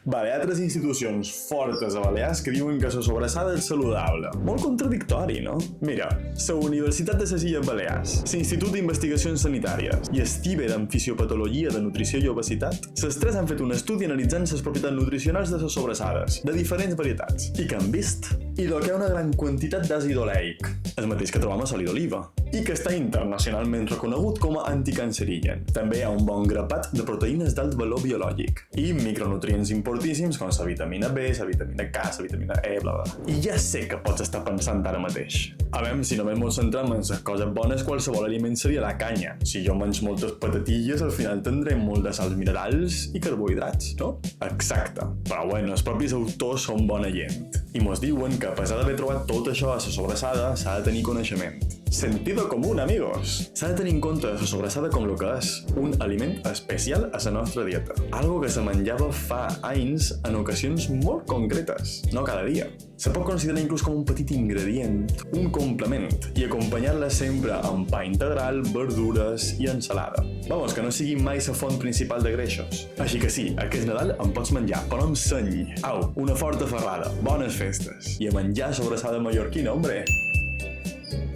Vale, hi ha altres institucions fortes a Balears que diuen que la sobrassada és saludable. Molt contradictori, no? Mira, la Universitat de les Illes Balears, l'Institut d'Investigacions Sanitàries i el Tíber en Fisiopatologia de Nutrició i Obesitat, les tres han fet un estudi analitzant les propietats nutricionals de les sobrassades, de diferents varietats. I que han vist? I que hi ha una gran quantitat d'àcid oleic, el mateix que trobam a l'oli d'oliva, i que està internacionalment reconegut com a anticancerigen. També hi ha un bon grapat de proteïnes d'alt valor biològic i micronutrients importantíssims com la vitamina B, la vitamina K, la vitamina E, bla bla. I ja sé que pots estar pensant ara mateix. A veure, si només ens centrem en les coses bones, qualsevol aliment seria la canya. Si jo menjo moltes patatilles, al final tindré molt de sals minerals i carbohidrats, no? Exacte. Però bueno, els propis autors són bona gent. I mos diuen que a pesar d'haver trobat tot això a la sobrassada, s'ha de tenir coneixement. Sentido común, amigos! S'ha de tenir en compte la sobrassada com el que és, un aliment especial a la nostra dieta. Algo que se menjava fa anys en ocasions molt concretes, no cada dia. Se pot considerar inclús com un petit ingredient, un complement, i acompanyar-la sempre amb pa integral, verdures i ensalada. Vamos, que no sigui mai la font principal de greixos. Així que sí, aquest Nadal em pots menjar, però amb seny. Au, una forta ferrada, bones festes. I a menjar sobrassada mallorquina, hombre!